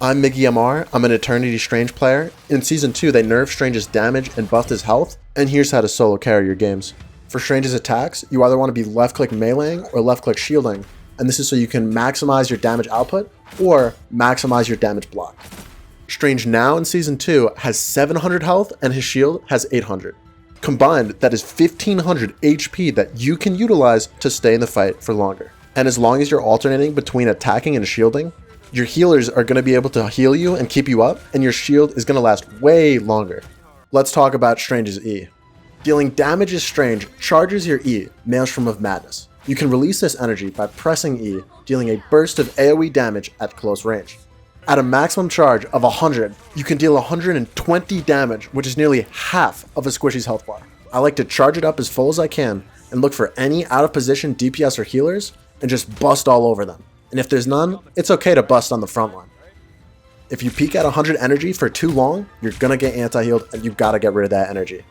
I'm Miggy MR, I'm an Eternity Strange player. In Season 2, they nerfed Strange's damage and buffed his health, and here's how to solo carry your games. For Strange's attacks, you either want to be left-click meleeing or left-click shielding, and this is so you can maximize your damage output or maximize your damage block. Strange now in Season 2 has 700 health and his shield has 800. Combined, that is 1500 HP that you can utilize to stay in the fight for longer. And as long as you're alternating between attacking and shielding, your healers are going to be able to heal you and keep you up, and your shield is going to last way longer. Let's talk about Strange's E. Dealing damage as Strange charges your E, Maelstrom of Madness. You can release this energy by pressing E, dealing a burst of AoE damage at close range. At a maximum charge of 100, you can deal 120 damage, which is nearly half of a Squishy's health bar. I like to charge it up as full as I can and look for any out of position DPS or healers and just bust all over them. And if there's none, it's okay to bust on the front line. If you peak at 100 energy for too long, you're gonna get anti-healed and you've gotta get rid of that energy.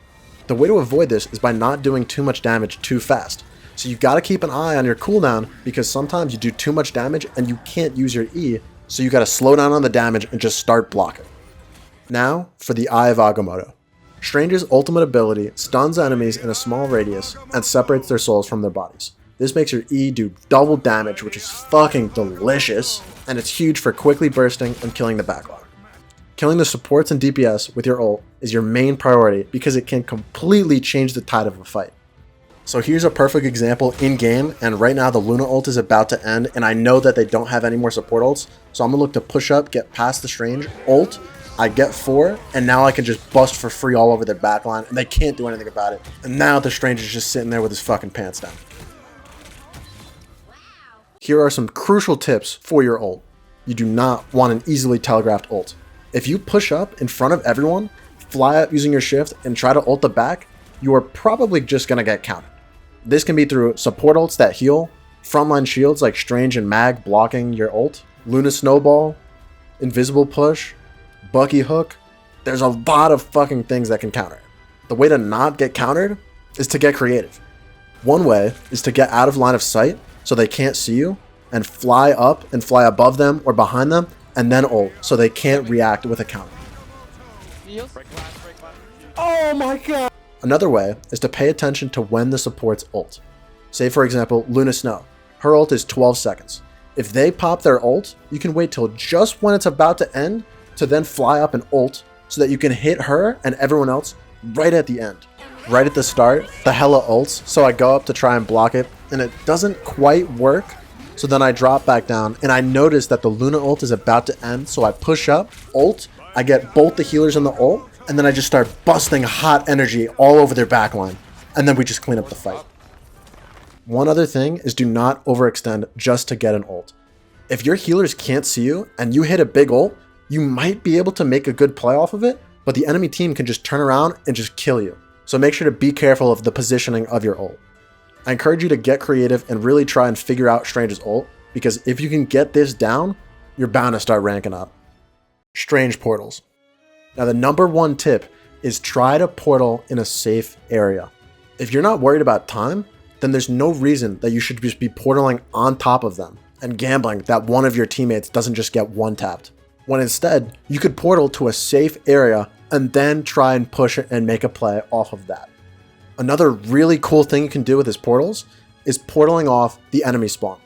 The way to avoid this is by not doing too much damage too fast. So you've gotta keep an eye on your cooldown because sometimes you do too much damage and you can't use your E, so you gotta slow down on the damage and just start blocking. Now for the Eye of Agamotto. Strange's ultimate ability stuns enemies in a small radius and separates their souls from their bodies. This makes your E do double damage, which is fucking delicious, and it's huge for quickly bursting and killing the backlog. Killing the supports and DPS with your ult is your main priority because it can completely change the tide of a fight. So here's a perfect example in game, and right now the Luna ult is about to end, and I know that they don't have any more support ults, so I'm gonna look to push up, get past the Strange ult, I get 4, and now I can just bust for free all over their backline, and they can't do anything about it. And now the Strange is just sitting there with his fucking pants down. Here are some crucial tips for your ult. You do not want an easily telegraphed ult. If you push up in front of everyone, fly up using your shift, and try to ult the back, you are probably just going to get countered. This can be through support ults that heal, frontline shields like Strange and Mag blocking your ult, Luna Snowball, Invisible Push, Bucky Hook. There's a lot of fucking things that can counter it. The way to not get countered is to get creative. One way is to get out of line of sight so they can't see you, and fly up and fly above them or behind them, and then ult so they can't react with a counter. Oh my god! Another way is to pay attention to when the supports ult. Say for example, Luna Snow. Her ult is 12 seconds. If they pop their ult, you can wait till just when it's about to end to then fly up and ult so that you can hit her and everyone else right at the end. Right at the start, the hella ults, so I go up to try and block it, and it doesn't quite work, so then I drop back down, and I notice that the Luna ult is about to end, so I push up, ult, I get both the healers and the ult, and then I just start busting hot energy all over their backline, and then we just clean up the fight. One other thing is do not overextend just to get an ult. If your healers can't see you, and you hit a big ult, you might be able to make a good play off of it, but the enemy team can just turn around and just kill you. So make sure to be careful of the positioning of your ult. I encourage you to get creative and really try and figure out Strange's ult, because if you can get this down, you're bound to start ranking up. Strange portals. Now the number one tip is try to portal in a safe area. If you're not worried about time, then there's no reason that you should just be portaling on top of them and gambling that one of your teammates doesn't just get one tapped. When instead, you could portal to a safe area and then try and push it and make a play off of that. Another really cool thing you can do with his portals is portaling off the enemy spawn.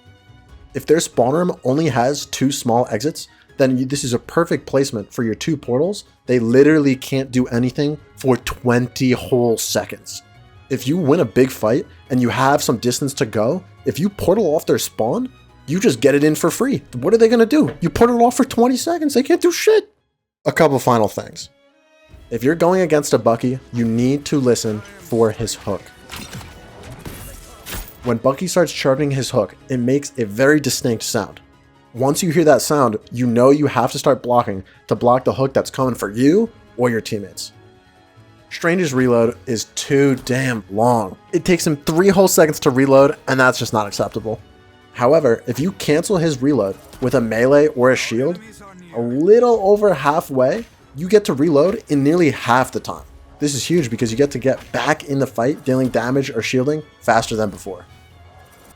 If their spawn room only has 2 small exits, then this is a perfect placement for your 2 portals. They literally can't do anything for 20 whole seconds. If you win a big fight and you have some distance to go, if you portal off their spawn, you just get it in for free. What are they gonna do? You portal it off for 20 seconds, they can't do shit. A couple final things. If you're going against a Bucky, you need to listen for his hook. When Bucky starts charging his hook, it makes a very distinct sound. Once you hear that sound, you know you have to start blocking to block the hook that's coming for you or your teammates. Strange's reload is too damn long. It takes him 3 whole seconds to reload, and that's just not acceptable. However, if you cancel his reload with a melee or a shield, a little over halfway, you get to reload in nearly half the time. This is huge because you get to get back in the fight dealing damage or shielding faster than before.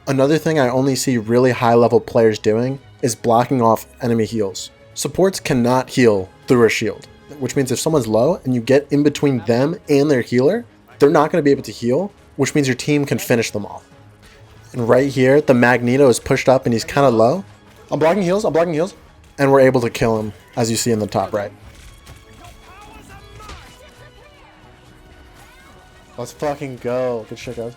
Another thing I only see really high level players doing is blocking off enemy heals. Supports cannot heal through a shield, which means if someone's low and you get in between them and their healer, they're not going to be able to heal, which means your team can finish them off. And right here, the Magneto is pushed up and he's kind of low. I'm blocking heals, and we're able to kill him, as you see in the top right. Let's fucking go. Good shit, guys.